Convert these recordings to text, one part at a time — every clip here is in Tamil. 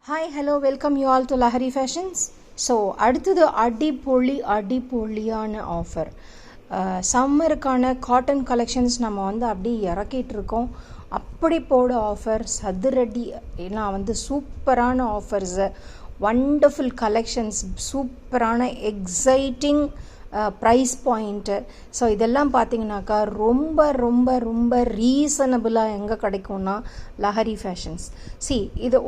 Hi, hello, welcome you all to Lahari Fashions. So, அடுத்தது அடிப்பொலியான ஆஃபர். சம்மருக்கான காட்டன் கலெக்ஷன்ஸ் நம்ம வந்து அப்படி இறக்கிட்டு இருக்கோம். அப்படி போட ஆஃபர் சதுரடி எல்லாம் வந்து சூப்பரான ஆஃபர்ஸு, வண்டர்ஃபுல் கலெக்ஷன்ஸ், சூப்பரான எக்ஸைட்டிங் ப்ரைஸ் பாயிண்ட்டு. ஸோ இதெல்லாம் பார்த்தீங்கன்னாக்கா ரொம்ப ரொம்ப ரொம்ப ரீசனபிளாக எங்கே கிடைக்கும்னா லஹரி ஃபேஷன்ஸ். இது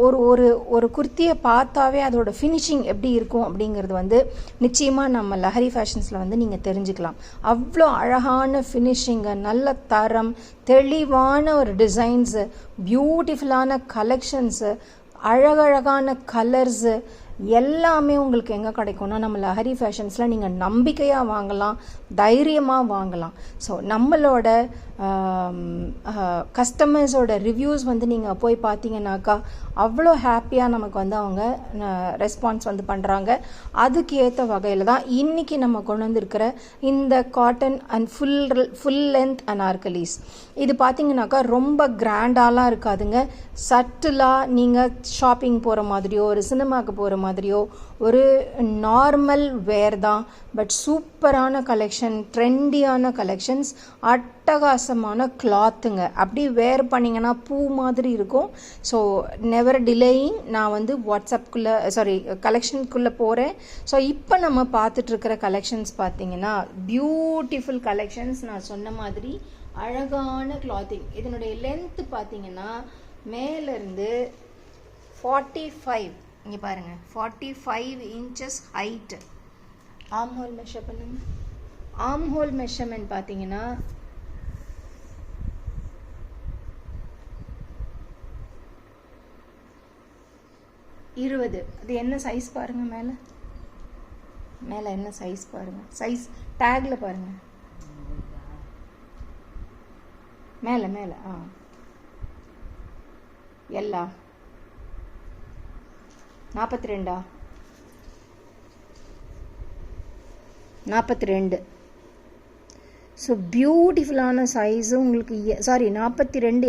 ஒரு குர்த்தியை பார்த்தாவே அதோட ஃபினிஷிங் எப்படி இருக்கும் அப்படிங்கிறது வந்து நிச்சயமாக நம்ம லஹரி ஃபேஷன்ஸில் வந்து நீங்கள் தெரிஞ்சுக்கலாம். அவ்வளோ அழகான ஃபினிஷிங்கு, நல்ல தரம், தெளிவான ஒரு டிசைன்ஸு, பியூட்டிஃபுல்லான கலெக்ஷன்ஸு, அழகழகான கலர்ஸு எல்லாமே உங்களுக்கு எங்கே கிடைக்கும்னா நம்ம லஹரி ஃபேஷன்ஸில் நீங்கள் நம்பிக்கையாக வாங்கலாம், தைரியமாக வாங்கலாம். ஸோ நம்மளோட கஸ்டமர்ஸோட ரிவ்யூஸ் வந்து நீங்கள் போய் பார்த்தீங்கன்னாக்கா அவ்வளோ ஹாப்பியாக நமக்கு வந்து அவங்க ரெஸ்பான்ஸ் வந்து பண்ணுறாங்க. அதுக்கு ஏற்ற வகையில் தான் இன்றைக்கி நம்ம கொண்டு வந்திருக்கிற இந்த cotton and full length anarkalis. இது பார்த்தீங்கன்னாக்கா ரொம்ப கிராண்டாலாம் இருக்காதுங்க. சட்டிலாக நீங்கள் ஷாப்பிங் போகிற மாதிரியோ ஒரு சினிமாவுக்கு போகிற மாதிரியோ ஒரு நார்மல் வேர் தான். பட் சூப்பரான கலெக்ஷன், ட்ரெண்டியான கலெக்ஷன்ஸ், அட்டகாசமான கிளாத்துங்க. அப்படி வேர் பண்ணிங்கன்னா பூ மாதிரி இருக்கும். ஸோ நெவர் டிலேயிங், நான் வந்து கலெக்ஷனுக்குள்ளே போகிறேன். ஸோ இப்போ நம்ம பார்த்துட்ருக்கிற கலெக்ஷன்ஸ் பார்த்தீங்கன்னா பியூட்டிஃபுல் கலெக்ஷன்ஸ். நான் சொன்ன மாதிரி அழகான கிளாத்திங். இதனுடைய லென்த்து பார்த்தீங்கன்னா மேலேருந்து 45, இங்கே பாருங்கள், 45 inches height. Arm hole measure பண்ணுங்க. ஆம் ஹோல் மெஷர்மெண்ட் பார்த்தீங்கன்னா 20. அது என்ன சைஸ் பாருங்கள், மேலே என்ன சைஸ் பாருங்கள், சைஸ் டேக்கில் பாருங்கள், மேலே எல்லா 42 42. ஸோ பியூட்டிஃபுல்லான சைஸு உங்களுக்கு 42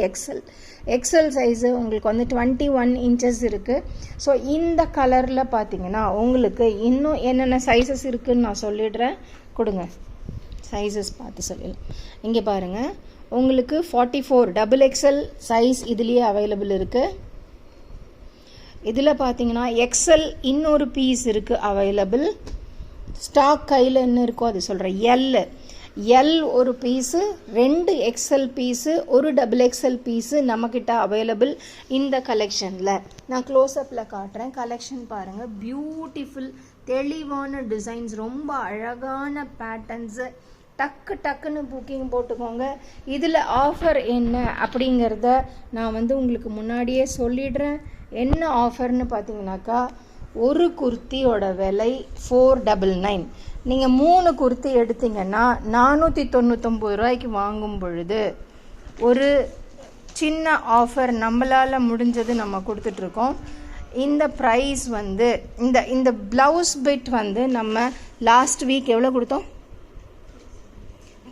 எக்ஸல் சைஸு உங்களுக்கு வந்து 21 inches இருக்குது. ஸோ இந்த கலரில் பார்த்தீங்கன்னா உங்களுக்கு இன்னும் என்னென்ன சைஸஸ் இருக்குதுன்னு நான் சொல்லிடுறேன். கொடுங்க, சைஸஸ் பார்த்து சொல்லிடலாம். இங்கே பாருங்கள், உங்களுக்கு 44 XXL சைஸ் இதுலேயே அவைலபிள் இருக்குது. இதில் பார்த்தீங்கன்னா எக்ஸல் இன்னொரு பீஸ் இருக்குது அவைலபிள். ஸ்டாக் கையில் என்ன இருக்கோ அது சொல்கிறேன். எல் ஒரு பீஸு, 2 XL பீஸு, ஒரு XXL பீஸு நம்மக்கிட்ட அவைலபிள் இந்த கலெக்ஷனில். நான் க்ளோஸ்அப்பில் காட்டுறேன். கலெக்ஷன் பாருங்கள், பியூட்டிஃபுல் தெளிவான டிசைன்ஸ், ரொம்ப அழகான பேட்டர்ன்ஸு. டக்குன்னு புக்கிங் போட்டுக்கோங்க. இதில் ஆஃபர் என்ன அப்படிங்கிறத நான் வந்து உங்களுக்கு முன்னாடியே சொல்லிடுறேன். என்ன ஆஃபர்னு பார்த்தீங்கன்னாக்கா ஒரு குர்த்தியோட விலை 499. நீங்கள் 3 குர்த்தி எடுத்தீங்கன்னா 499 ரூபாய்க்கு வாங்கும் பொழுது ஒரு சின்ன ஆஃபர் நம்மளால் முடிஞ்சது நம்ம கொடுத்துட்ருக்கோம். இந்த ப்ரைஸ் வந்து இந்த ப்ளவுஸ் பிட் வந்து நம்ம லாஸ்ட் வீக் எவ்வளோ கொடுத்தோம்?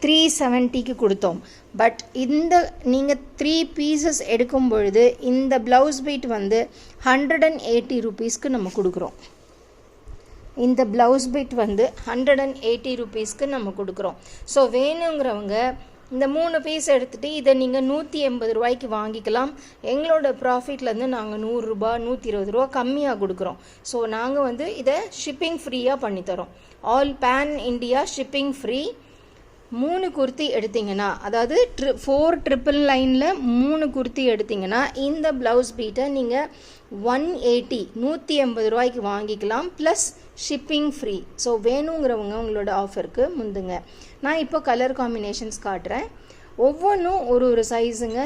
370க்கு கொடுத்தோம். பட் நீங்கள் 3 பீசஸ் எடுக்கும் பொழுது இந்த ப்ளவுஸ் பீட் வந்து 180 ரூபீஸ்க்கு நம்ம கொடுக்குறோம். இந்த ப்ளவுஸ் பீட் வந்து 180 ரூபீஸ்க்கு நம்ம கொடுக்குறோம். ஸோ வேணுங்கிறவங்க இந்த 3 பீஸ் எடுத்துகிட்டு இதை நீங்கள் 180 ரூபாய்க்கு வாங்கிக்கலாம். எங்களோட ப்ராஃபிட்லேருந்து நாங்கள் 100 ரூபா 120 ரூபா கம்மியாக கொடுக்குறோம். ஸோ நாங்கள் வந்து இதை ஷிப்பிங் ஃப்ரீயாக பண்ணித்தரோம். All pan India shipping free. 3 kurti எடுத்திங்கன்னா, அதாவது 499ல் 3 குர்த்தி எடுத்திங்கன்னா இந்த ப்ளவுஸ் பீட்டை நீங்கள் 180 ரூபாய்க்கு வாங்கிக்கலாம், ப்ளஸ் ஷிப்பிங் ஃப்ரீ. ஸோ வேணுங்கிறவங்க உங்களோட ஆஃபருக்கு முந்துங்க. நான் இப்போ கலர் காம்பினேஷன்ஸ் காட்டுறேன். ஒவ்வொன்றும் ஒரு சைஸுங்க.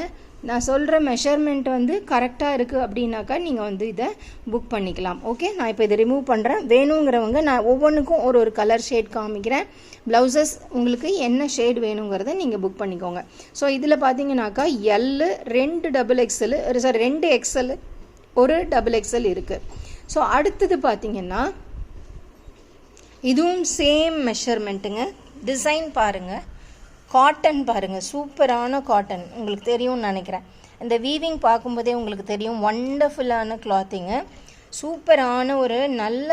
நான் சொல்கிற மெஷர்மெண்ட் வந்து கரெக்டாக இருக்குது அப்படின்னாக்கா நீங்கள் வந்து இதை புக் பண்ணிக்கலாம். ஓகே, நான் இப்போ இதை ரிமூவ் பண்ணுறேன். வேணுங்கிறவங்க நான் ஒவ்வொன்றுக்கும் ஒரு கலர் ஷேட் காமிக்கிறேன். ப்ளவுசஸ் உங்களுக்கு என்ன ஷேட் வேணுங்கிறத நீங்கள் புக் பண்ணிக்கோங்க. ஸோ இதில் பார்த்தீங்கன்னாக்கா எல்லு 2 XL ஒரு XXL இருக்குது. ஸோ அடுத்தது பார்த்தீங்கன்னா இதுவும் சேம் மெஷர்மெண்ட்டுங்க. டிசைன் பாருங்கள், காட்டன் பாருங்கள், சூப்பரான காட்டன். உங்களுக்கு தெரியும்னு நினைக்கிறேன். இந்த வீவிங் பார்க்கும்போதே உங்களுக்கு தெரியும், வண்டர்ஃபுல்லான கிளாத்திங்கு. சூப்பரான ஒரு நல்ல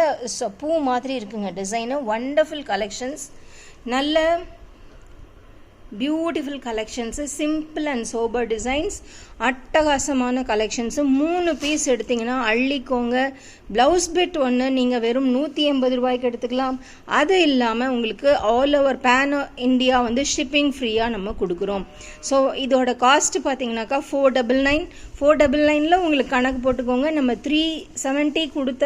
பூ மாதிரி இருக்குங்க டிசைனு. வண்டர்ஃபுல் கலெக்ஷன்ஸ், நல்ல beautiful collections, simple and sober designs, அட்டகாசமான கலெக்ஷன்ஸு. 3 பீஸ் எடுத்திங்கன்னா அள்ளிக்கோங்க. ப்ளவுஸ் பிட் ஒன்று நீங்கள் வெறும் 180 ரூபாய்க்கு எடுத்துக்கலாம். அது இல்லாமல் உங்களுக்கு ஆல் ஓவர் பேன் இந்தியா வந்து ஷிப்பிங் ஃப்ரீயாக நம்ம கொடுக்குறோம். ஸோ இதோட காஸ்ட் பார்த்தீங்கன்னாக்கா 499. 499 உங்களுக்கு கணக்கு போட்டுக்கோங்க. நம்ம 370 கொடுத்த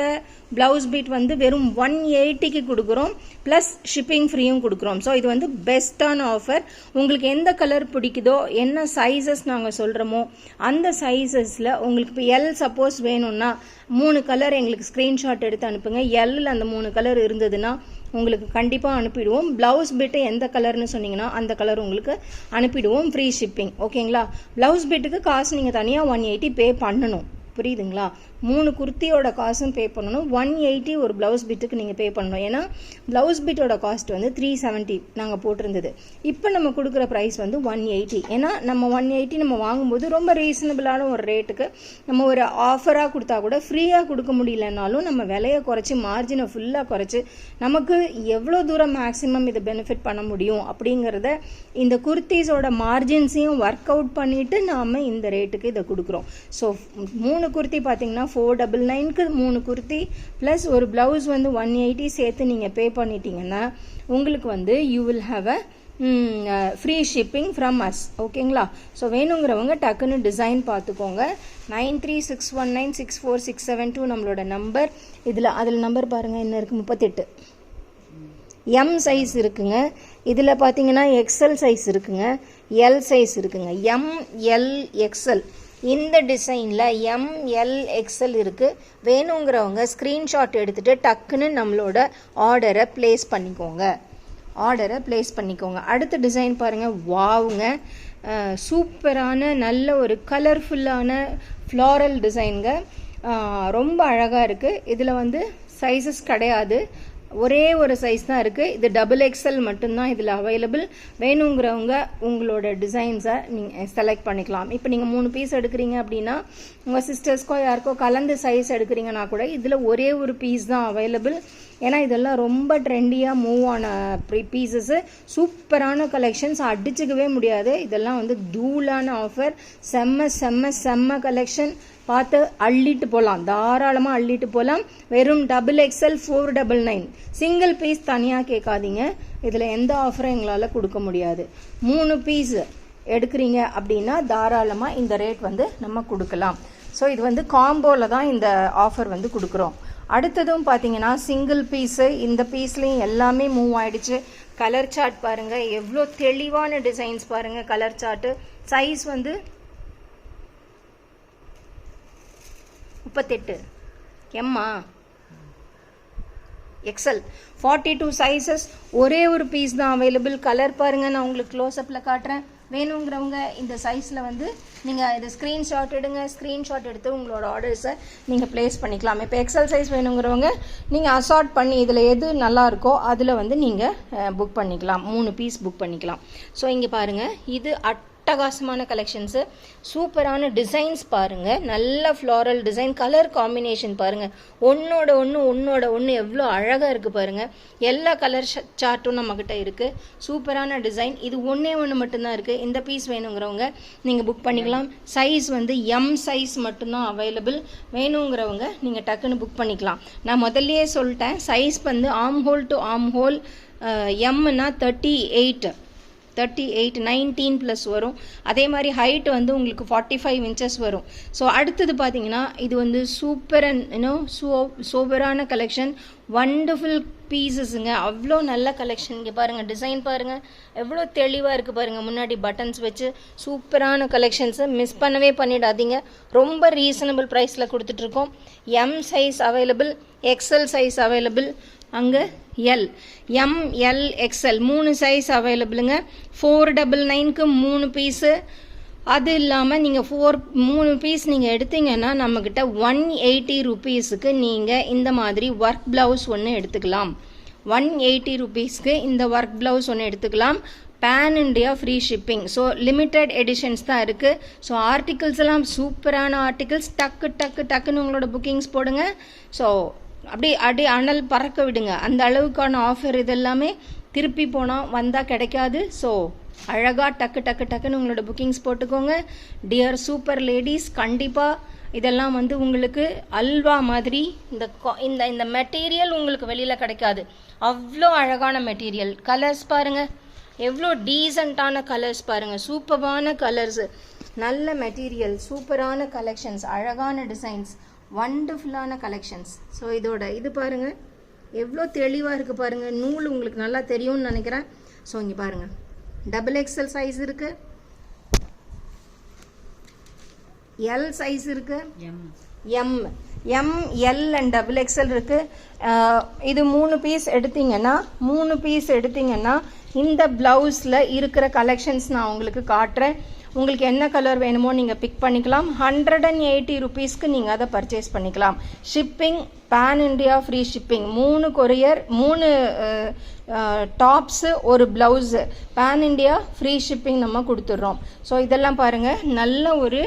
ப்ளவுஸ் பீட் வந்து வெறும் 180க்கு கொடுக்குறோம், ப்ளஸ் ஷிப்பிங் ஃப்ரீயும் கொடுக்குறோம். ஸோ இது வந்து பெஸ்ட்டான ஆஃபர். உங்களுக்கு எந்த கலர் பிடிக்குதோ, என்ன சைஸஸ் நாங்கள் சொல்கிறோமோ அந்த சைஸஸில் உங்களுக்கு இப்போ எல் சப்போஸ் வேணும்னா 3 கலர் எங்களுக்கு ஸ்க்ரீன்ஷாட் எடுத்து அனுப்புங்க. எல்லில் அந்த 3 கலர் இருந்ததுன்னா உங்களுக்கு கண்டிப்பாக அனுப்பிடுவோம். ப்ளவுஸ் பிட்டு எந்த கலர்னு சொன்னீங்கன்னா அந்த கலர் உங்களுக்கு அனுப்பிடுவோம், ஃப்ரீ ஷிப்பிங். ஓகேங்களா? ப்ளவுஸ் பிட்டுக்கு காசு நீங்கள் தனியாக 180 பே பண்ணணும். புரியுதுங்களா? 3 குர்த்தியோட காசும் பே பண்ணணும். 180 ஒரு ப்ளவுஸ் பிட்டுக்கு நீங்கள் பே பண்ணணும். ஏன்னா ப்ளவுஸ் பிட்டோட காஸ்ட் வந்து 370 நாங்கள் போட்டிருந்தது. இப்போ நம்ம கொடுக்குற ப்ரைஸ் வந்து 180. ஏன்னா நம்ம 180 நம்ம வாங்கும்போது ரொம்ப ரீசனபிளான ஒரு ரேட்டுக்கு நம்ம ஒரு ஆஃபராக கொடுத்தா கூட ஃப்ரீயாக கொடுக்க முடியலனாலும் நம்ம விலையை குறைச்சி மார்ஜினை ஃபுல்லாக குறைச்சி நமக்கு எவ்வளோ தூரம் மேக்ஸிமம் இதை பெனிஃபிட் பண்ண முடியும் அப்படிங்கிறத இந்த குர்த்திஸோட மார்ஜின்ஸையும் ஒர்க் அவுட் பண்ணிவிட்டு நாம் இந்த ரேட்டுக்கு இதை கொடுக்குறோம். ஸோ 3 குர்த்தி பார்த்தீங்கன்னா 499க்கு 3 குர்த்தி ப்ளஸ் ஒரு ப்ளவுஸ் வந்து 180 சேர்த்து நீங்கள் பே பண்ணிட்டீங்கன்னா உங்களுக்கு வந்து you will have a free shipping from us. ஓகேங்களா? ஸோ வேணுங்கிறவங்க டக்குன்னு டிசைன் பார்த்துக்கோங்க. 9361964672 நம்மளோட நம்பர். அதில் நம்பர் பாருங்கள் என்ன இருக்குது, 38. எம் சைஸ் இருக்குங்க. இதில் பார்த்தீங்கன்னா எக்ஸ்எல் சைஸ் இருக்குங்க, எல் சைஸ் இருக்குங்க. எம், எல், எக்ஸ்எல் இந்த டிசைனில் எம்எல் எக்ஸ்எல் இருக்குது. வேணுங்கிறவங்க ஸ்க்ரீன்ஷாட் எடுத்துகிட்டு டக்குன்னு நம்மளோட ஆர்டரை ப்ளேஸ் பண்ணிக்கோங்க. அடுத்த டிசைன் பாருங்கள். வாவுங்க, சூப்பரான நல்ல ஒரு கலர்ஃபுல்லான ஃப்ளாரல் டிசைனுங்க. ரொம்ப அழகாக இருக்குது. இதில் வந்து சைஸஸ் கிடையாது, ஒரே ஒரு சைஸ் தான் இருக்குது. இது XXL மட்டும்தான் இதில் அவைலபிள். வேணுங்கிறவங்க உங்களோட டிசைன்ஸை நீங்கள் செலக்ட் பண்ணிக்கலாம். இப்போ நீங்கள் 3 பீஸ் எடுக்கிறீங்க அப்படின்னா உங்கள் சிஸ்டர்ஸ்க்கோ யாருக்கோ கலந்து சைஸ் எடுக்கிறீங்கன்னா கூட இதில் ஒரே ஒரு பீஸ் தான் அவைலபிள். ஏன்னா இதெல்லாம் ரொம்ப ட்ரெண்டியாக மூவ் ஆன பீசஸ்ஸு, சூப்பரான கலெக்ஷன்ஸ், அடிச்சுக்கவே முடியாது. இதெல்லாம் வந்து தூளான ஆஃபர், செம்ம கலெக்ஷன். பார்த்து அள்ளிட்டு போகலாம், தாராளமாக அள்ளிட்டு போகலாம். வெறும் XXL 499. சிங்கிள் பீஸ் தனியாக கேட்காதீங்க. இதில் எந்த ஆஃபரும் எங்களால் கொடுக்க முடியாது. 3 பீஸ் எடுக்கிறீங்க அப்படின்னா தாராளமாக இந்த ரேட் வந்து நம்ம கொடுக்கலாம். ஸோ இது வந்து காம்போவில் தான் இந்த ஆஃபர் வந்து கொடுக்குறோம். அடுத்ததும் பார்த்தீங்கன்னா சிங்கிள் பீஸு. இந்த பீஸ்லேயும் எல்லாமே மூவ் ஆகிடுச்சு. கலர் சார்ட் பாருங்கள், எவ்வளோ தெளிவான டிசைன்ஸ் பாருங்கள். கலர் சார்ட்டு சைஸ் வந்து 38. எம்மா எக்ஸ்எல் 42 சைஸஸ். ஒரே ஒரு பீஸ் தான் அவைலபிள். கலர் பாருங்கள், நான் உங்களுக்கு க்ளோஸ்அப்பில் காட்டுறேன். வேணுங்கிறவங்க இந்த சைஸில் வந்து நீங்கள் இதை ஸ்க்ரீன்ஷாட் எடுங்க. ஸ்க்ரீன்ஷாட் எடுத்து உங்களோட ஆர்டர்ஸை நீங்கள் ப்ளேஸ் பண்ணிக்கலாம். இப்போ எக்ஸ்எல் சைஸ் வேணுங்கிறவங்க நீங்கள் அசார்ட் பண்ணி இதில் எது நல்லா இருக்கோ அதில் வந்து நீங்கள் புக் பண்ணிக்கலாம். 3 பீஸ் புக் பண்ணிக்கலாம். ஸோ இங்கே பாருங்கள், இது அட்டகாசமான கலெக்ஷன்ஸு, சூப்பரான டிசைன்ஸ் பாருங்கள். நல்ல ஃப்ளாரல் டிசைன், கலர் காம்பினேஷன் பாருங்கள். ஒன்றோட ஒன்று எவ்வளோ அழகாக இருக்குது பாருங்கள். எல்லா கலர் சார்ட்டும் நம்மக்கிட்ட இருக்குது. சூப்பரான டிசைன். இது ஒன்று மட்டும்தான் இருக்குது. இந்த பீஸ் வேணுங்கிறவங்க நீங்கள் புக் பண்ணிக்கலாம். சைஸ் வந்து எம் சைஸ் மட்டும்தான் அவைலபிள். வேணுங்கிறவங்க நீங்கள் டக்குன்னு புக் பண்ணிக்கலாம். நான் முதல்லையே சொல்லிட்டேன், சைஸ் வந்து arm hole to arm hole. எம்னா 38 19 ப்ளஸ் வரும். அதே மாதிரி ஹைட் வந்து உங்களுக்கு 45 இன்ச்சஸ் வரும். ஸோ அடுத்தது பார்த்தீங்கன்னா இது வந்து சூப்பர் அண்ட் சூப்பரான கலெக்ஷன், வண்டர்ஃபுல் பீசஸுங்க. அவ்வளோ நல்ல கலெக்ஷன். இங்கே பாருங்கள், டிசைன் பாருங்கள் எவ்வளோ தெளிவாக இருக்குது பாருங்கள். முன்னாடி பட்டன்ஸ் வச்சு சூப்பரான கலெக்ஷன்ஸை மிஸ் பண்ணவே பண்ணிடாதீங்க. ரொம்ப ரீசனபிள் ப்ரைஸில் கொடுத்துட்ருக்கோம். M size available, XL size available, அங்கே எல் எக்ஸ்எல் 3 சைஸ் அவைலபிளுங்க. 499க்கு 3 பீஸு. அது இல்லாமல் நீங்கள் 3 பீஸ் நீங்கள் எடுத்தீங்கன்னா நம்மக்கிட்ட 180 ருபீஸுக்கு நீங்கள் இந்த மாதிரி ஒர்க் ப்ளவுஸ் ஒன்று எடுத்துக்கலாம். 180 ருபீஸ்க்கு இந்த ஒர்க் ப்ளவுஸ் ஒன்று எடுத்துக்கலாம். Pan India free shipping. So limited editions தான் இருக்குது. ஸோ ஆர்டிகிள்ஸ் எல்லாம் சூப்பரான ஆர்டிகிள்ஸ். டக்குன்னு உங்களோட புக்கிங்ஸ் போடுங்க. ஸோ அப்படி அனல் பறக்க விடுங்க. அந்த அளவுக்கான ஆஃபர் இதெல்லாமே திருப்பி போனால் வந்தால் கிடைக்காது. ஸோ அழகாக டக்குன்னு உங்களோட புக்கிங்ஸ் போட்டுக்கோங்க. டியர் சூப்பர் லேடிஸ், கண்டிப்பாக இதெல்லாம் வந்து உங்களுக்கு அல்வா மாதிரி. இந்த மெட்டீரியல் உங்களுக்கு வெளியில் கிடைக்காது. அவ்வளோ அழகான மெட்டீரியல். கலர்ஸ் பாருங்கள், எவ்வளோ டீசெண்டான கலர்ஸ் பாருங்கள். சூப்பரான கலர்ஸு, நல்ல மெட்டீரியல், சூப்பரான கலெக்ஷன்ஸ், அழகான டிசைன்ஸ், வண்டர்ஃபுல்லான கலெக்ஷன்ஸ். ஸோ இது பாருங்கள், எவ்வளோ தெளிவாக இருக்குது பாருங்கள். நூல் உங்களுக்கு நல்லா தெரியும்னு நினைக்கிறேன். ஸோ இங்கே பாருங்கள், XXL சைஸ் இருக்குது, L சைஸ் இருக்குது, M, L அண்ட் XXL இருக்குது. இது 3 பீஸ் எடுத்தீங்கன்னா இந்த ப்ளவுஸில் இருக்கிற கலெக்ஷன்ஸ் நான் உங்களுக்கு காட்டுறேன். உங்களுக்கு என்ன கலர் வேணுமோ நீங்கள் பிக் பண்ணிக்கலாம். 180 ருபீஸ்க்கு நீங்கள் அதை பர்ச்சேஸ் பண்ணிக்கலாம். Shipping pan India free shipping. 3 courier, 3 tops, ஒரு blouse, pan India free shipping நம்ம கொடுத்துட்றோம். ஸோ இதெல்லாம் பாருங்கள், நல்ல ஒரு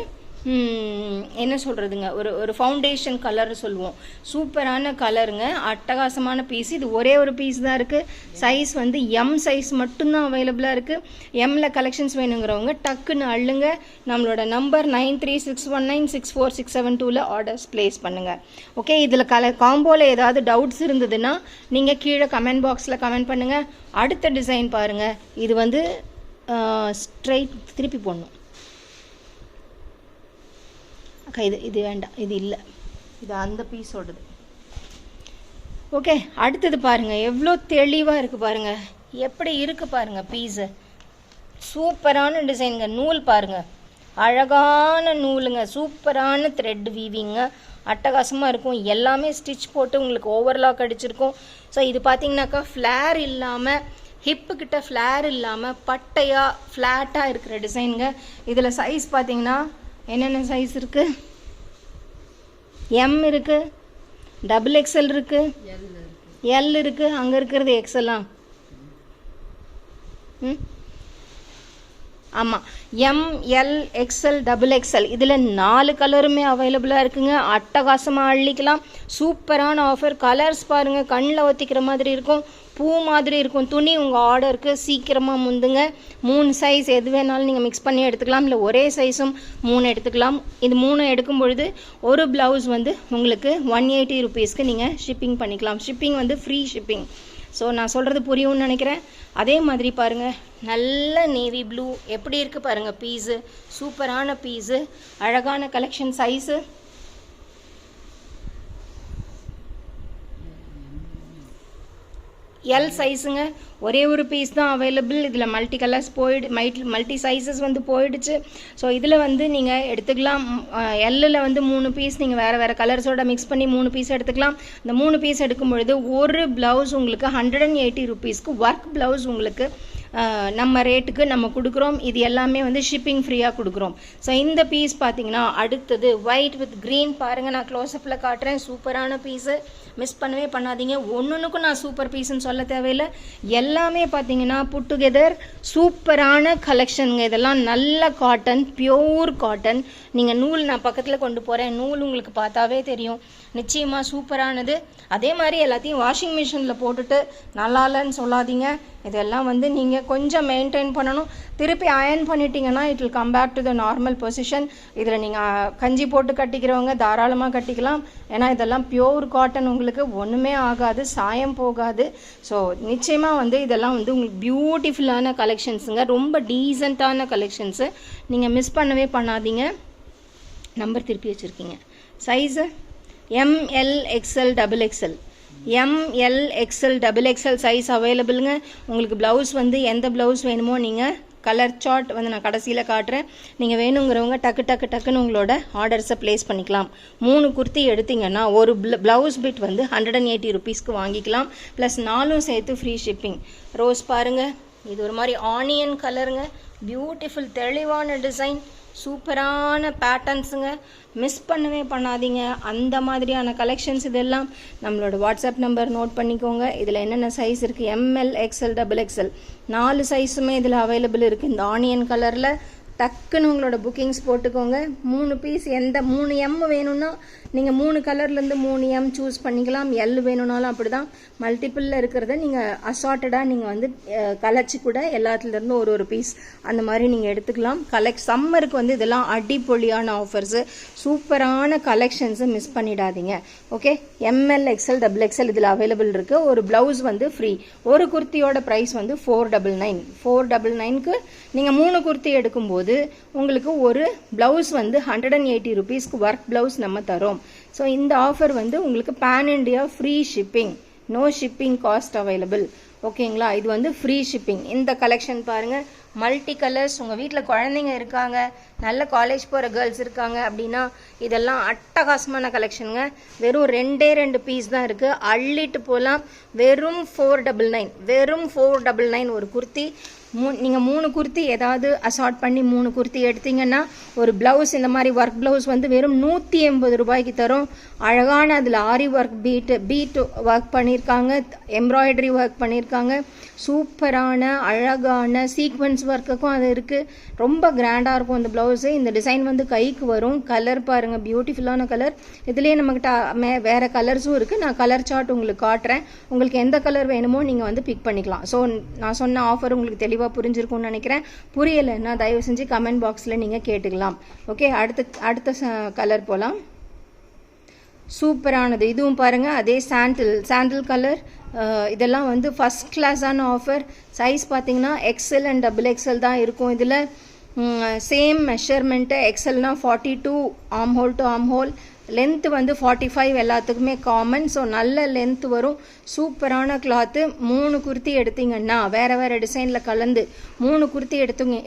என்ன சொல்கிறதுங்க, ஒரு ஃபவுண்டேஷன் கலர் சொல்லுவோம். சூப்பரான கலருங்க, அட்டகாசமான பீஸ். இது ஒரே ஒரு பீஸ் தான் இருக்குது. சைஸ் வந்து M சைஸ் மட்டும்தான் அவைலபிளாக இருக்குது. எம்மில் கலெக்ஷன்ஸ் வேணுங்கிறவங்க டக்குன்னு அள்ளுங்க. நம்மளோட நம்பர் 9361964672 ஆர்டர்ஸ் ப்ளேஸ் பண்ணுங்கள். ஓகே, இதில் காம்போவில் ஏதாவது டவுட்ஸ் இருந்ததுன்னா நீங்கள் கீழே கமெண்ட் பாக்ஸில் கமெண்ட் பண்ணுங்கள். அடுத்த டிசைன் பாருங்கள். இது வந்து ஸ்ட்ரைட் திருப்பி போடணும். இது வேண்டாம், இது இல்லை, இது அந்த பீஸோடது. ஓகே, அடுத்தது பாருங்கள், எவ்வளோ தெளிவாக இருக்குது பாருங்கள், எப்படி இருக்குது பாருங்கள் பீஸு. சூப்பரான டிசைனுங்க. நூல் பாருங்கள், அழகான நூலுங்க, சூப்பரான த்ரெட் வீவிங்க, அட்டகாசமாக இருக்கும். எல்லாமே ஸ்டிச் போட்டு உங்களுக்கு ஓவர்லாக் அடிச்சிருக்கும். ஸோ இது பார்த்தீங்கன்னாக்கா ஃப்ளேர் இல்லாமல், ஹிப்புக்கிட்ட ஃப்ளேர் இல்லாமல் பட்டையாக ஃப்ளாட்டாக இருக்கிற டிசைனுங்க. இதில் சைஸ் பார்த்தீங்கன்னா என்னென்ன சைஸ் இருக்குது? M இருக்குது, XXL இருக்குது, L இருக்குது, அங்கே இருக்கிறது XL. ஆமாம், M, L, XL, XXL. இதில் 4 கலருமே அவைலபிளாக இருக்குங்க. அட்டகாசமாக அள்ளிக்கலாம். சூப்பரான ஆஃபர். கலர்ஸ் பாருங்கள், கண்ணில் ஒத்திக்கிற மாதிரி இருக்கும், பூ மாதிரி இருக்கும். துணி உங்கள் ஆர்டருக்கு சீக்கிரமாக முந்துங்க. 3 சைஸ் எது வேணாலும் நீங்கள் மிக்ஸ் பண்ணி எடுத்துக்கலாம், இல்லை ஒரே சைஸும் 3 எடுத்துக்கலாம். இது 3 எடுக்கும் பொழுது ஒரு ப்ளவுஸ் வந்து உங்களுக்கு 180 ருபீஸ்க்கு நீங்கள் ஷிப்பிங் பண்ணிக்கலாம். ஷிப்பிங் வந்து ஃப்ரீ ஷிப்பிங். ஸோ நான் சொல்கிறது புரியும்னு நினைக்கிறேன். அதே மாதிரி பாருங்கள், நல்ல நேவி ப்ளூ எப்படி இருக்குது பாருங்கள் பீஸு. சூப்பரான பீஸு, அழகான கலெக்ஷன். Size L சைஸுங்க. ஒரே ஒரு பீஸ் தான் அவைலபிள். இதில் மல்டி கலர்ஸ் மல்டி சைஸஸ் வந்து போயிடுச்சு. ஸோ இதில் வந்து நீங்கள் எடுத்துக்கலாம். Lல் வந்து 3 பீஸ் நீங்கள் வேறு கலர்ஸோட மிக்ஸ் பண்ணி 3 பீஸ் எடுத்துக்கலாம். இந்த 3 பீஸ் எடுக்கும் பொழுது ஒரு ப்ளவுஸ் உங்களுக்கு 180 ருபீஸ்க்கு ஒர்க் ப்ளவுஸ் உங்களுக்கு நம்ம ரேட்டுக்கு நம்ம கொடுக்குறோம். இது எல்லாமே வந்து ஷிப்பிங் ஃப்ரீயாக கொடுக்குறோம். ஸோ இந்த பீஸ் பார்த்தீங்கன்னா அடுத்தது ஒயிட் வித் க்ரீன் பாருங்கள். நான் க்ளோஸ்அப்பில் காட்டுறேன். சூப்பரான பீஸு, மிஸ் பண்ணவே பண்ணாதீங்க. ஒன்றுக்கும் நான் சூப்பர் பீஸ்ன்னு சொல்ல தேவையில்லை. எல்லாமே பார்த்தீங்கன்னா புட் டுகெதர் சூப்பரான கலெக்ஷனுங்க. இதெல்லாம் நல்ல காட்டன், பியோர் காட்டன். நீங்கள் நூல் நான் பக்கத்தில் கொண்டு போகிறேன். நூல் உங்களுக்கு பார்த்தாவே தெரியும், நிச்சயமாக சூப்பரானது. அதே மாதிரி எல்லாத்தையும் வாஷிங் மிஷினில் போட்டுட்டு நல்லா இல்லைன்னு சொல்லாதீங்க. இதெல்லாம் வந்து நீங்கள் கொஞ்சம் மெயின்டைன் பண்ணணும். திருப்பி அயர்ன் பண்ணிட்டீங்கன்னா it will come back to the normal position. இதில் நீங்கள் கஞ்சி போட்டு கட்டிக்கிறவங்க தாராளமாக கட்டிக்கலாம். ஏன்னா இதெல்லாம் பியோர் காட்டன், உங்களுக்கு ஒன்றுமே ஆகாது, சாயம் போகாது. ஸோ நிச்சயமாக வந்து இதெல்லாம் வந்து உங்களுக்கு பியூட்டிஃபுல்லான கலெக்ஷன்ஸுங்க, ரொம்ப டீசெண்டான கலெக்ஷன்ஸு. நீங்கள் மிஸ் பண்ணவே பண்ணாதீங்க. நம்பர் திருப்பி வச்சுருக்கீங்க. Size M, L, XL, XXL. M, L, XL, XXL size அவைலபிளுங்க. உங்களுக்கு ப்ளவுஸ் வந்து எந்த ப்ளவுஸ் வேணுமோ நீங்கள் கலர் சார்ட் வந்து நான் கடைசியில் காட்டுறேன். நீங்கள் வேணுங்கிறவங்க டக்குன்னு உங்களோட ஆர்டர்ஸை ப்ளேஸ் பண்ணிக்கலாம். 3 குர்த்தி எடுத்திங்கன்னா ஒரு ப்ளவுஸ் பிட் வந்து 180 ருபீஸ்க்கு வாங்கிக்கலாம். ப்ளஸ் 4 சேர்த்து ஃப்ரீ ஷிப்பிங். ரோஸ் பாருங்கள், இது ஒரு மாதிரி ஆனியன் கலருங்க. பியூட்டிஃபுல் தெளிவான டிசைன், சூப்பரான பேட்டர்ன்ஸுங்க, மிஸ் பண்ணவே பண்ணாதீங்க. அந்த மாதிரியான கலெக்ஷன்ஸ் இதெல்லாம். நம்மளோட வாட்ஸ்அப் நம்பர் நோட் பண்ணிக்கோங்க. இதில் என்னென்ன சைஸ் இருக்குது, எம்எல், எக்ஸ்எல், XXL 4 சைஸுமே இதில் அவைலபிள் இருக்குது. இந்த ஆனியன் கலரில் டக்குன்னு உங்களோட புக்கிங்ஸ் போட்டுக்கோங்க. 3 பீஸ், எந்த 3 எம் வேணும்னா நீங்கள் 3 கலர்லேருந்து 3 எம் சூஸ் பண்ணிக்கலாம். எல் வேணும்னாலும் அப்படி தான். மல்டிப்பிளில் இருக்கிறத நீங்கள் அசார்ட்டடாக நீங்கள் வந்து கலைச்சி கூட எல்லாத்துலேருந்து ஒரு பீஸ் அந்த மாதிரி நீங்கள் எடுத்துக்கலாம். சம்மருக்கு வந்து இதெல்லாம் அடிப்பொலியான ஆஃபர்ஸு, சூப்பரான கலெக்ஷன்ஸு, மிஸ் பண்ணிடாதீங்க. ஓகே, எம்எல், எக்ஸ்எல், XXL இதில் அவைலபிள் இருக்குது. ஒரு ப்ளவுஸ் வந்து ஃப்ரீ. ஒரு குர்த்தியோட ப்ரைஸ் வந்து 499. 499க்கு நீங்கள் 3 குர்த்தி எடுக்கும்போது உங்களுக்கு ஒரு ப்ளவுஸ் வந்து 180 ருபீஸ்க்கு ஒர்க் ப்ளவுஸ் நம்ம தரோம். ஸோ இந்த ஆஃபர் வந்து உங்களுக்கு pan India free shipping, no shipping cost available. ஓகேங்களா, இது வந்து ஃப்ரீ ஷிப்பிங். இந்த கலெக்ஷன் பாருங்கள், மல்டி கலர்ஸ். உங்கள் வீட்டில் குழந்தைங்க இருக்காங்க, நல்ல காலேஜ் போகிற கேர்ள்ஸ் இருக்காங்க அப்படின்னா இதெல்லாம் அட்டகாசமான கலெக்ஷனுங்க. வெறும் 2 பீஸ் தான் இருக்குது, அள்ளிட்டு போகலாம். வெறும் 499. வெறும் 499 ஒரு குர்த்தி. நீங்கள் 3 குர்த்தி ஏதாவது அசார்ட் பண்ணி 3 குர்த்தி எடுத்தீங்கன்னா ஒரு ப்ளவுஸ், இந்த மாதிரி ஒர்க் ப்ளவுஸ் வந்து வெறும் 180 ரூபாய்க்கு தரும். அழகான அதில் ஆரி ஒர்க், பீட் ஒர்க் பண்ணியிருக்காங்க, எம்ப்ராய்டரி ஒர்க் பண்ணியிருக்காங்க. சூப்பரான அழகான சீக்வன்ஸ் ஒர்க்குக்கும் அது இருக்குது. ரொம்ப கிராண்டாக இருக்கும் இந்த ப்ளவுஸு. இந்த டிசைன் வந்து கைக்கு வரும். கலர் பாருங்கள், பியூட்டிஃபுல்லான கலர். இதுலேயே நம்மக்கிட்ட வேறு கலர்ஸும் இருக்குது. நான் கலர் சார்ட் உங்களுக்கு காட்டுறேன். உங்களுக்கு எந்த கலர் வேணுமோ நீங்கள் வந்து பிக் பண்ணிக்கலாம். ஸோ நான் சொன்ன ஆஃபர் உங்களுக்கு தெளிவாக புரிஞ்சிருக்கும்னு நினைக்கிறேன். புரியலைன்னா தயவு செஞ்சு கமெண்ட் பாக்ஸில் நீங்கள் கேட்டுக்கலாம். ஓகே, அடுத்த கலர் போகலாம். சூப்பரானது இதுவும் பாருங்கள், அதே சாண்டில் கலர். இதெல்லாம் வந்து ஃபஸ்ட் கிளாஸான ஆஃபர். சைஸ் பார்த்தீங்கன்னா XL அண்ட் XXL தான் இருக்கும். இதில் சேம் மெஷர்மெண்ட்டு. எக்ஸல்னா 42 arm hole to arm hole. Length வந்து 45 எல்லாத்துக்குமே காமன். ஸோ நல்ல லென்த் வரும். சூப்பரான கிளாத்து. 3 குர்த்தி எடுத்தீங்கன்னா வேறு டிசைனில் கலந்து 3 குர்த்தி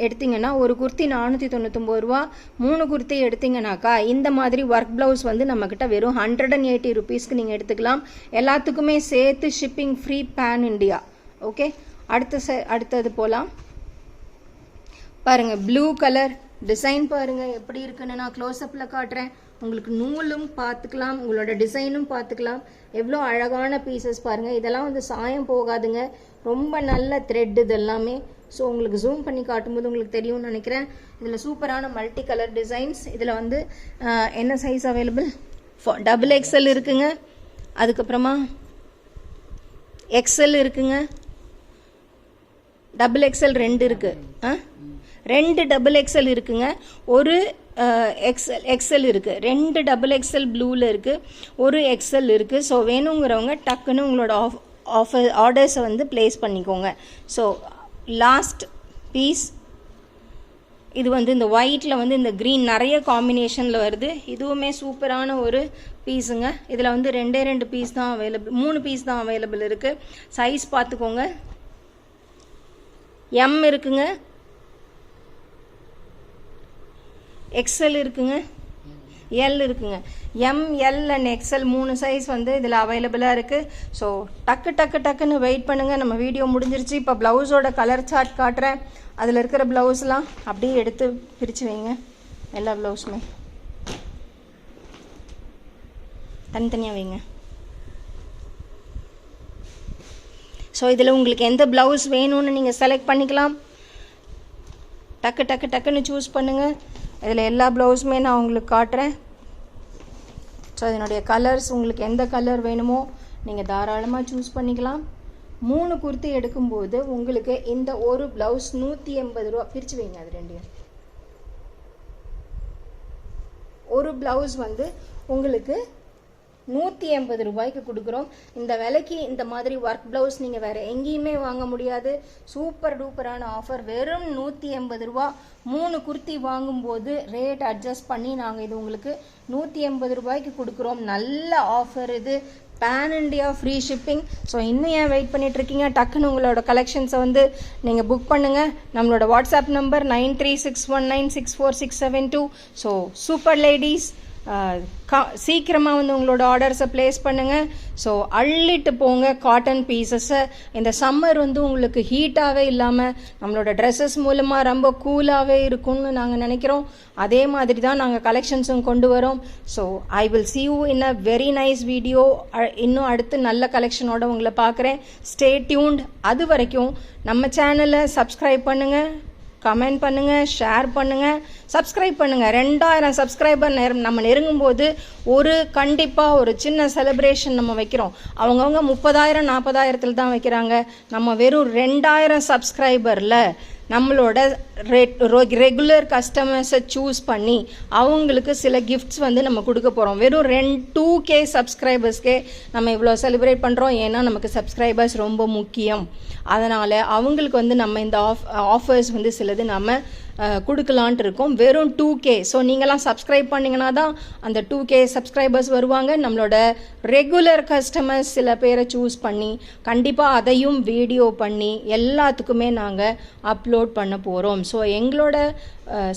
எடுத்தீங்கன்னா ஒரு குர்த்தி 499 ரூபா. 3 குர்த்தி எடுத்தீங்கன்னாக்கா இந்த மாதிரி ஒர்க் ப்ளவுஸ் வந்து நம்மக்கிட்ட வெறும் 180 ருபீஸ்க்கு நீங்கள் எடுத்துக்கலாம். எல்லாத்துக்குமே சேர்த்து shipping free, pan India. Okay, அடுத்தது போகலாம். பாருங்கள், ப்ளூ கலர் டிசைன் பாருங்கள் எப்படி இருக்குன்னு நான் க்ளோஸ்அப்பில் காட்டுறேன். உங்களுக்கு நூலும் பார்த்துக்கலாம், உங்களோட டிசைனும் பார்த்துக்கலாம். எவ்வளோ அழகான பீசஸ் பாருங்கள். இதெல்லாம் வந்து சாயம் போகாதுங்க, ரொம்ப நல்ல த்ரெட் இது எல்லாமே. ஸோ உங்களுக்கு ஜூம் பண்ணி காட்டும்போது உங்களுக்கு தெரியும்னு நினைக்கிறேன். இதில் சூப்பரான மல்டி கலர் டிசைன்ஸ். இதில் வந்து என்ன சைஸ் அவைலபிள்? XXL இருக்குங்க, அதுக்கப்புறமா XL இருக்குங்க, XXL 2 இருக்குது. 2 XXL இருக்குங்க, ஒரு XL இருக்குது. 2 XXL ப்ளூவில் இருக்குது, ஒரு XL இருக்குது. ஸோ வேணுங்கிறவங்க டக்குன்னு உங்களோட ஆர்டர்ஸை வந்து ப்ளேஸ் பண்ணிக்கோங்க. ஸோ லாஸ்ட் பீஸ் இது வந்து இந்த ஒயிட்டில் வந்து இந்த க்ரீன் நிறைய காம்பினேஷனில் வருது. இதுவுமே சூப்பரான ஒரு பீஸுங்க. இதில் வந்து 2 பீஸ் தான் அவைலபிள், 3 பீஸ் தான் அவைலபிள் இருக்குது. சைஸ் பார்த்துக்கோங்க. M இருக்குங்க, XL இருக்குங்க, L இருக்குங்க. M, L and XL 3 size வந்து இதில் அவைலபிளாக இருக்குது. ஸோ டக்குன்னு வெயிட் பண்ணுங்கள். நம்ம வீடியோ முடிஞ்சிருச்சு. இப்போ ப்ளவுஸோட கலர் சார்ட் காட்டுறேன். அதில் இருக்கிற ப்ளவுஸ்லாம் அப்படியே எடுத்து பிரித்து வைங்க. எல்லா ப்ளவுஸுமே தனித்தனியாக வைங்க. ஸோ இதில் உங்களுக்கு எந்த ப்ளவுஸ் வேணும்னு நீங்கள் செலக்ட் பண்ணிக்கலாம். டக்குன்னு சூஸ் பண்ணுங்கள். இதில் எல்லா ப்ளவுஸுமே நான் உங்களுக்கு காட்டுறேன். ஸோ இதனுடைய கலர்ஸ் உங்களுக்கு எந்த கலர் வேணுமோ நீங்கள் தாராளமாக சூஸ் பண்ணிக்கலாம். 3 குர்த்தி எடுக்கும்போது உங்களுக்கு இந்த ஒரு ப்ளவுஸ் 180 ரூபா. பிரித்து வைங்க அது 2. ஒரு ப்ளவுஸ் வந்து உங்களுக்கு 180 ரூபாய்க்கு கொடுக்குறோம். இந்த விலைக்கு இந்த மாதிரி ஒர்க் ப்ளவுஸ் நீங்கள் வேறு எங்கேயுமே வாங்க முடியாது. சூப்பர் டூப்பரான ஆஃபர். வெறும் 180 ரூபா. 3 குர்த்தி வாங்கும்போது ரேட் அட்ஜஸ்ட் பண்ணி நாங்கள் இது உங்களுக்கு 180 ரூபாய்க்கு கொடுக்குறோம். நல்ல ஆஃபர் இது. Pan India free shipping. So இன்னும் ஏன் வெயிட் பண்ணிகிட்ருக்கீங்க? டக்குன்னு உங்களோட கலெக்ஷன்ஸை வந்து நீங்கள் புக் பண்ணுங்கள். நம்மளோட WhatsApp number 9361964672. So super ladies, சீக்கிரமாக வந்து உங்களோட ஆர்டர்ஸை ப்ளேஸ் பண்ணுங்கள். ஸோ அள்ளிட்டு போங்க காட்டன் பீசஸை. இந்த சம்மர் வந்து உங்களுக்கு ஹீட்டாகவே இல்லாமல் நம்மளோட ட்ரெஸ்ஸஸ் மூலமாக ரொம்ப கூலாகவே இருக்கும்னு நாங்கள் நினைக்கிறோம். அதே மாதிரி தான் நாங்கள் கலெக்ஷன்ஸும் கொண்டு வரோம். So I will see you in a very nice video. இன்னும் அடுத்து நல்ல கலெக்ஷனோட உங்களை பார்க்குறேன். Stay tuned. அது வரைக்கும் நம்ம சேனலை சப்ஸ்கிரைப் பண்ணுங்கள், கமெண்ட் பண்ணுங்கள், ஷேர் பண்ணுங்கள், சப்ஸ்கிரைப் பண்ணுங்கள். 2000 சப்ஸ்கிரைபர் நம்ம நெருங்கும்போது கண்டிப்பாக ஒரு சின்ன செலிப்ரேஷன் நம்ம வைக்கிறோம். அவங்கவுங்க 30,000 40,000 தான் வைக்கிறாங்க. நம்ம வெறும் 2000 சப்ஸ்கிரைபரில் நம்மளோட ரெகுலர் கஸ்டமர்ஸை சூஸ் பண்ணி அவங்களுக்கு சில கிஃப்ட்ஸ் வந்து நம்ம கொடுக்க போகிறோம். வெறும் 2K சப்ஸ்கிரைபர்ஸ்க்கே நம்ம இவ்வளோ செலிப்ரேட் பண்ணுறோம். ஏன்னா நமக்கு சப்ஸ்கிரைபர்ஸ் ரொம்ப முக்கியம். அதனால் அவங்களுக்கு வந்து நம்ம இந்த ஆஃபர்ஸ் வந்து சிலது நம்ம கொடுக்கலான்ட்டு இருக்கோம். வெறும் 2K. ஸோ நீங்களாம் சப்ஸ்கிரைப் பண்ணிங்கன்னா தான் அந்த 2K சப்ஸ்கிரைபர்ஸ் வருவாங்க. நம்மளோட ரெகுலர் கஸ்டமர்ஸ் சில பேரை சூஸ் பண்ணி கண்டிப்பாக அதையும் வீடியோ பண்ணி எல்லாத்துக்குமே நாங்கள் அப்லோட் பண்ண போகிறோம். ஸோ எங்களோட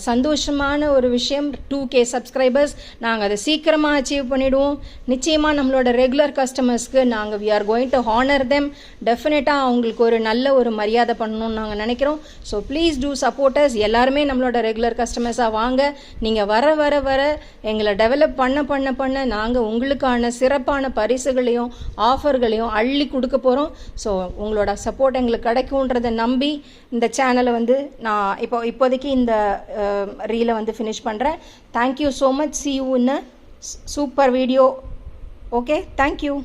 சந்தோஷமான ஒரு விஷயம் 2K சப்ஸ்கிரைபர்ஸ். நாங்கள் அதை சீக்கிரமாக அச்சீவ் பண்ணிவிடுவோம். நிச்சயமாக நம்மளோட ரெகுலர் கஸ்டமர்ஸ்க்கு நாங்கள் we are going to honor them. டெஃபினட்டாக அவங்களுக்கு ஒரு நல்ல ஒரு மரியாதை பண்ணணும்னு நாங்கள் நினைக்கிறோம். So please do support us. எல்லாருமே நம்மளோட ரெகுலர் கஸ்டமர்ஸாக வாங்க. நீங்கள் வர வர வர எங்களை டெவலப் பண்ண நாங்கள் உங்களுக்கான சிறப்பான பரிசுகளையும் ஆஃபர்களையும் அள்ளி கொடுக்க போகிறோம். ஸோ உங்களோட சப்போர்ட் எங்களுக்கு கிடைக்கும்ன்றதை நம்பி இந்த சேனலை வந்து நான் இப்போதைக்கு இந்த ரீலை வந்து ஃபினிஷ் பண்ணுறேன். Thank you so much. see you in a super video. Okay, thank you.